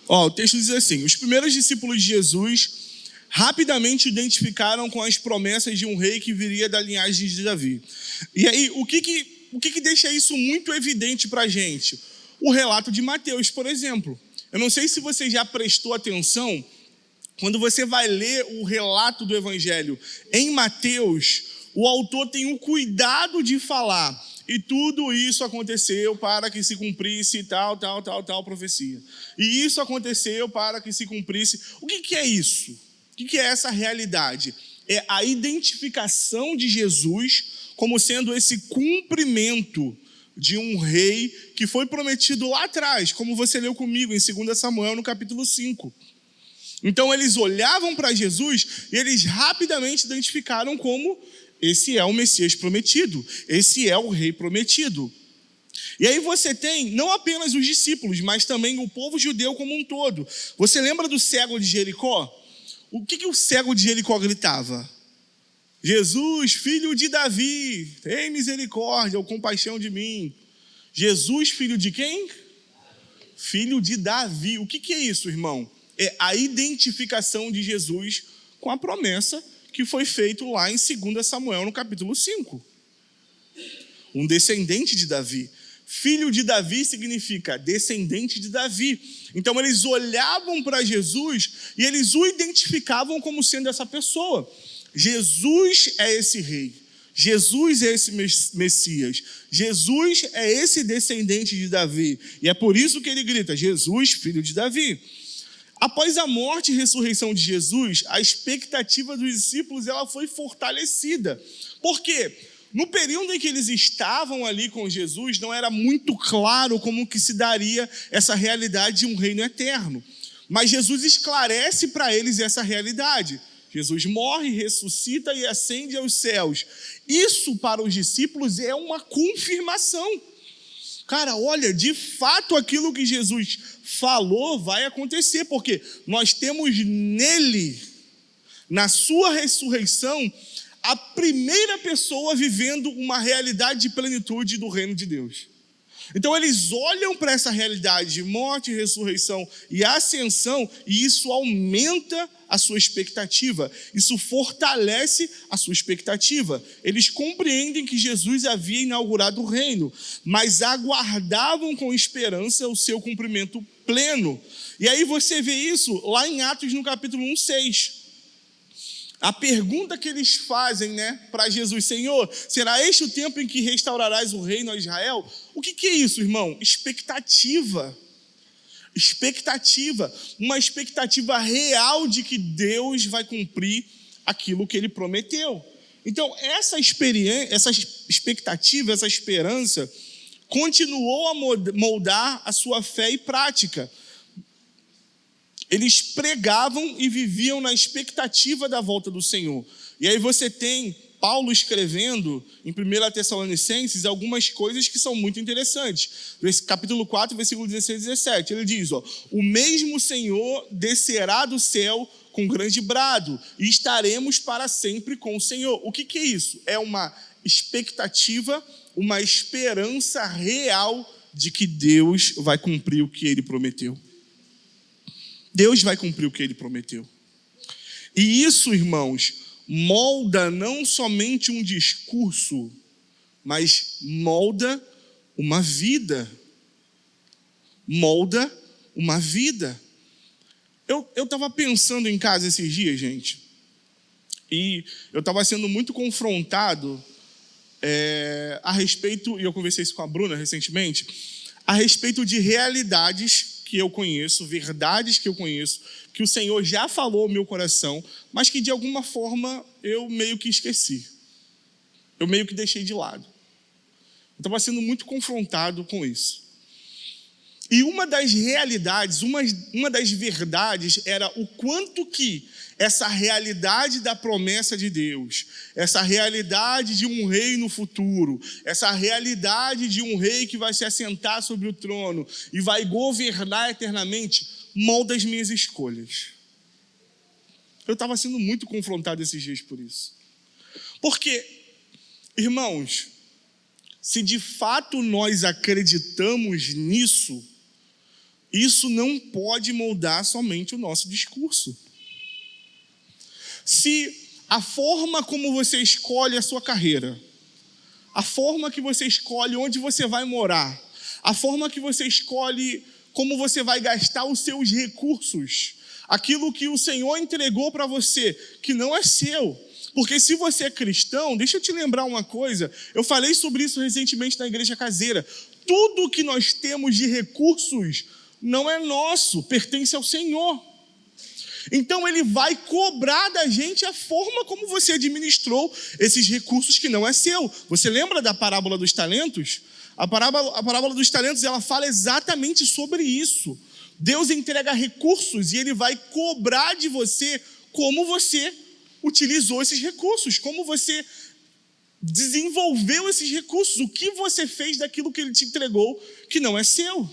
O texto diz assim: os primeiros discípulos de Jesus rapidamente identificaram com as promessas de um rei que viria da linhagem de Davi. E aí, o que deixa isso muito evidente para a gente? O relato de Mateus, por exemplo. Eu não sei se você já prestou atenção, quando você vai ler o relato do Evangelho em Mateus, o autor tem o cuidado de falar: e tudo isso aconteceu para que se cumprisse tal profecia. E isso aconteceu para que se cumprisse. O que é isso? O que é essa realidade? É a identificação de Jesus como sendo esse cumprimento de um rei que foi prometido lá atrás, como você leu comigo em 2 Samuel, no capítulo 5. Então, eles olhavam para Jesus e eles rapidamente identificaram como: esse é o Messias prometido, esse é o rei prometido. E aí você tem não apenas os discípulos, mas também o povo judeu como um todo. Você lembra do cego de Jericó? O que o cego de Jericó gritava? Jesus, filho de Davi, tem misericórdia ou compaixão de mim. Jesus, filho de quem? Filho de Davi. O que é isso, irmão? É a identificação de Jesus com a promessa que foi feita lá em 2 Samuel, no capítulo 5. Um descendente de Davi. Filho de Davi significa descendente de Davi. Então eles olhavam para Jesus e eles o identificavam como sendo essa pessoa. Jesus é esse rei. Jesus é esse Messias. Jesus é esse descendente de Davi. E é por isso que ele grita: Jesus, filho de Davi. Após a morte e ressurreição de Jesus, a expectativa dos discípulos ela foi fortalecida. Por quê? No período em que eles estavam ali com Jesus, não era muito claro como que se daria essa realidade de um reino eterno. Mas Jesus esclarece para eles essa realidade. Jesus morre, ressuscita e ascende aos céus. Isso para os discípulos é uma confirmação. Cara, olha, de fato aquilo que Jesus falou vai acontecer, porque nós temos nele, na sua ressurreição, a primeira pessoa vivendo uma realidade de plenitude do reino de Deus. Então eles olham para essa realidade de morte, ressurreição e ascensão, e isso aumenta a sua expectativa, isso fortalece a sua expectativa. Eles compreendem que Jesus havia inaugurado o reino, mas aguardavam com esperança o seu cumprimento pleno. E aí você vê isso lá em Atos no capítulo 1:6. A pergunta que eles fazem, para Jesus: Senhor, será este o tempo em que restaurarás o reino a Israel? O que é isso, irmão? Expectativa. Expectativa. Uma expectativa real de que Deus vai cumprir aquilo que ele prometeu. Então, essa expectativa, essa esperança, continuou a moldar a sua fé e prática. Eles pregavam e viviam na expectativa da volta do Senhor. E aí você tem Paulo escrevendo em 1 Tessalonicenses algumas coisas que são muito interessantes. Capítulo 4, versículo 16 e 17. Ele diz: o mesmo Senhor descerá do céu com grande brado, e estaremos para sempre com o Senhor. O que é isso? É uma expectativa, uma esperança real de que Deus vai cumprir o que ele prometeu. Deus vai cumprir o que ele prometeu. E isso, irmãos, molda não somente um discurso, mas molda uma vida. Molda uma vida. Eu estava pensando em casa esses dias, gente, e eu estava sendo muito confrontado a respeito, e eu conversei isso com a Bruna recentemente, a respeito de realidades que eu conheço, verdades que eu conheço, que o Senhor já falou ao meu coração, mas que de alguma forma eu meio que esqueci. Eu meio que deixei de lado. Eu estava sendo muito confrontado com isso. E uma das realidades, uma das verdades era o quanto que essa realidade da promessa de Deus, essa realidade de um reino futuro, essa realidade de um rei que vai se assentar sobre o trono e vai governar eternamente, molda as minhas escolhas. Eu estava sendo muito confrontado esses dias por isso. Porque, irmãos, se de fato nós acreditamos nisso, isso não pode moldar somente o nosso discurso. Se a forma como você escolhe a sua carreira, a forma que você escolhe onde você vai morar, a forma que você escolhe como você vai gastar os seus recursos, aquilo que o Senhor entregou para você, que não é seu. Porque se você é cristão, deixa eu te lembrar uma coisa, eu falei sobre isso recentemente na igreja caseira, tudo que nós temos de recursos não é nosso, pertence ao Senhor. Então ele vai cobrar da gente a forma como você administrou esses recursos que não é seu. Você lembra da parábola dos talentos? A parábola dos talentos, ela fala exatamente sobre isso. Deus entrega recursos e ele vai cobrar de você como você utilizou esses recursos, como você desenvolveu esses recursos, o que você fez daquilo que ele te entregou que não é seu.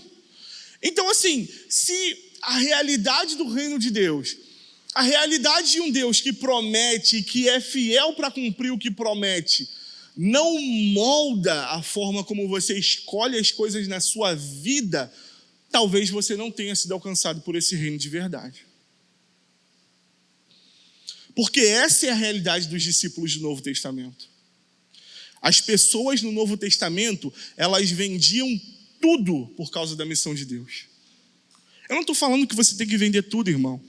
Então, assim, se a realidade do reino de Deus, a realidade de um Deus que promete e que é fiel para cumprir o que promete, não molda a forma como você escolhe as coisas na sua vida, talvez você não tenha sido alcançado por esse reino de verdade. Porque essa é a realidade dos discípulos do Novo Testamento. As pessoas no Novo Testamento, elas vendiam tudo por causa da missão de Deus. Eu não estou falando que você tem que vender tudo, irmão.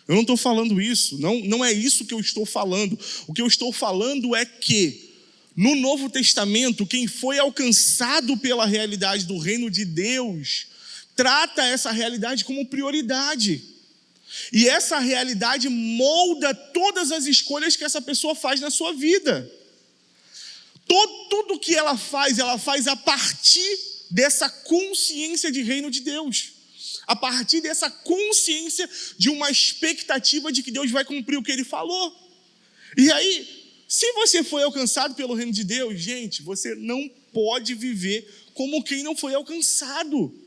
Eu não estou falando isso. Não é isso que eu estou falando. O que eu estou falando é que, no Novo Testamento, quem foi alcançado pela realidade do reino de Deus, trata essa realidade como prioridade. E essa realidade molda todas as escolhas que essa pessoa faz na sua vida. Tudo que ela faz a partir dessa consciência de reino de Deus. A partir dessa consciência de uma expectativa de que Deus vai cumprir o que ele falou. E aí, se você foi alcançado pelo reino de Deus, gente, você não pode viver como quem não foi alcançado.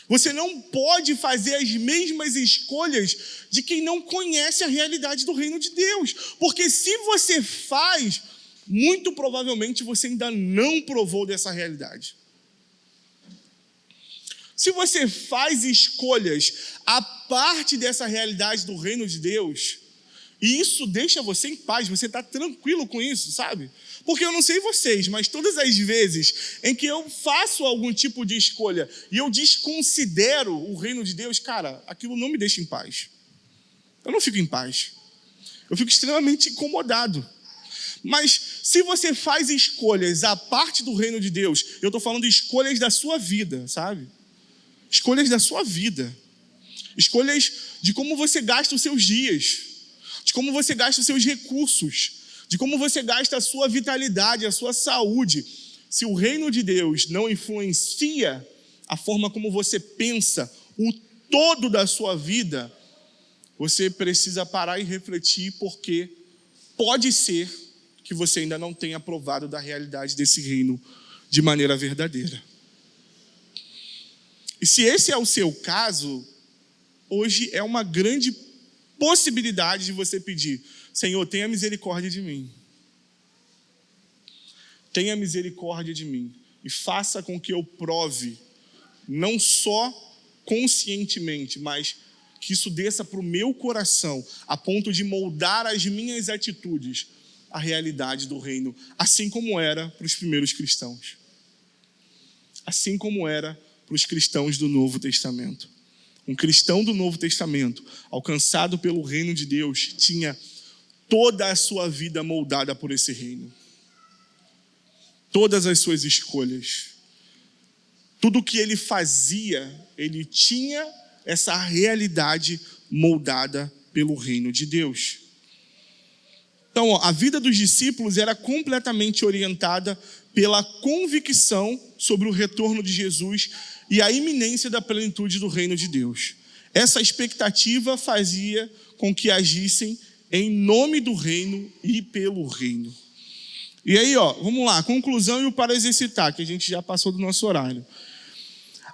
Você não pode fazer as mesmas escolhas de quem não conhece a realidade do reino de Deus. Porque se você faz, muito provavelmente você ainda não provou dessa realidade. Se você faz escolhas a parte dessa realidade do reino de Deus, e isso deixa você em paz, você está tranquilo com isso, sabe? Porque eu não sei vocês, mas todas as vezes em que eu faço algum tipo de escolha e eu desconsidero o reino de Deus, cara, aquilo não me deixa em paz. Eu não fico em paz. Eu fico extremamente incomodado. Mas se você faz escolhas a parte do reino de Deus, eu estou falando de escolhas da sua vida, sabe? Escolhas da sua vida. Escolhas de como você gasta os seus dias, de como você gasta os seus recursos, de como você gasta a sua vitalidade, a sua saúde. Se o reino de Deus não influencia a forma como você pensa, o todo da sua vida, você precisa parar e refletir, porque pode ser que você ainda não tenha provado da realidade desse reino de maneira verdadeira. E se esse é o seu caso, hoje é uma grande possibilidade de você pedir: Senhor, tenha misericórdia de mim. Tenha misericórdia de mim e faça com que eu prove, não só conscientemente, mas que isso desça para o meu coração, a ponto de moldar as minhas atitudes a realidade do reino, assim como era para os primeiros cristãos. Assim como era para os cristãos do Novo Testamento. Um cristão do Novo Testamento, alcançado pelo reino de Deus, tinha toda a sua vida moldada por esse reino. Todas as suas escolhas. Tudo o que ele fazia ele tinha essa realidade moldada pelo reino de Deus. Então, a vida dos discípulos era completamente orientada pela convicção sobre o retorno de Jesus e a iminência da plenitude do reino de Deus. Essa expectativa fazia com que agissem em nome do reino e pelo reino. E aí, vamos lá, conclusão e o para exercitar, que a gente já passou do nosso horário.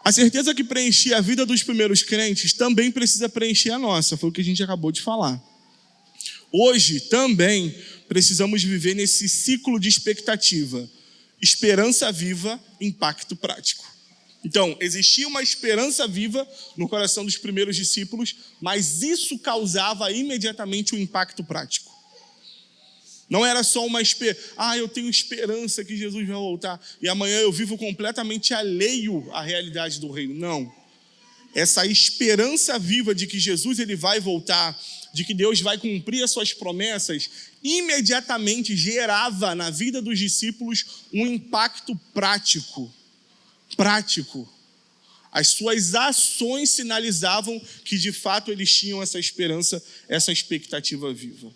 A certeza que preenchia a vida dos primeiros crentes também precisa preencher a nossa, foi o que a gente acabou de falar. Hoje também precisamos viver nesse ciclo de expectativa, esperança viva, impacto prático. Então, existia uma esperança viva no coração dos primeiros discípulos, mas isso causava imediatamente um impacto prático. Não era só uma eu tenho esperança que Jesus vai voltar e amanhã eu vivo completamente alheio à realidade do reino. Não. Essa esperança viva de que Jesus ele vai voltar, de que Deus vai cumprir as suas promessas, imediatamente gerava na vida dos discípulos um impacto prático. As suas ações sinalizavam que de fato eles tinham essa esperança, essa expectativa viva.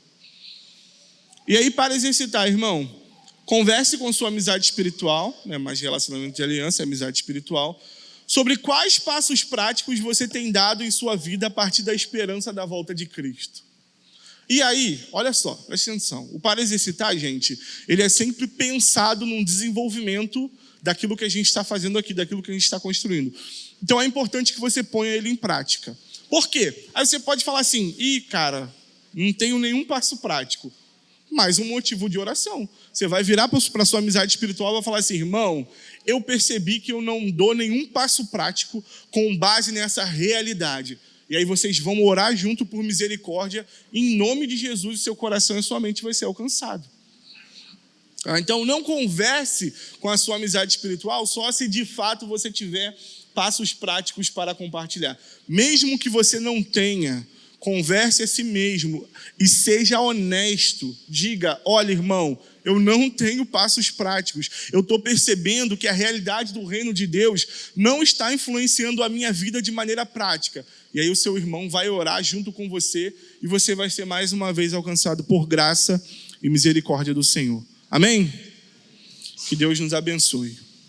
E aí, para exercitar, irmão, converse com sua amizade espiritual, mais relacionamento de aliança, amizade espiritual, sobre quais passos práticos você tem dado em sua vida a partir da esperança da volta de Cristo. E aí, olha só, presta atenção, o para exercitar, gente, ele é sempre pensado num desenvolvimento daquilo que a gente está fazendo aqui, daquilo que a gente está construindo. Então é importante que você ponha ele em prática. Por quê? Aí você pode falar assim, cara, não tenho nenhum passo prático. Mais um motivo de oração. Você vai virar para a sua amizade espiritual e vai falar assim, irmão, eu percebi que eu não dou nenhum passo prático com base nessa realidade. E aí vocês vão orar junto por misericórdia, em nome de Jesus, seu coração e sua mente vai ser alcançado. Então não converse com a sua amizade espiritual só se de fato você tiver passos práticos para compartilhar. Mesmo que você não tenha, converse a si mesmo e seja honesto. Diga, olha irmão, eu não tenho passos práticos. Eu estou percebendo que a realidade do reino de Deus não está influenciando a minha vida de maneira prática. E aí o seu irmão vai orar junto com você e você vai ser mais uma vez alcançado por graça e misericórdia do Senhor. Amém? Que Deus nos abençoe.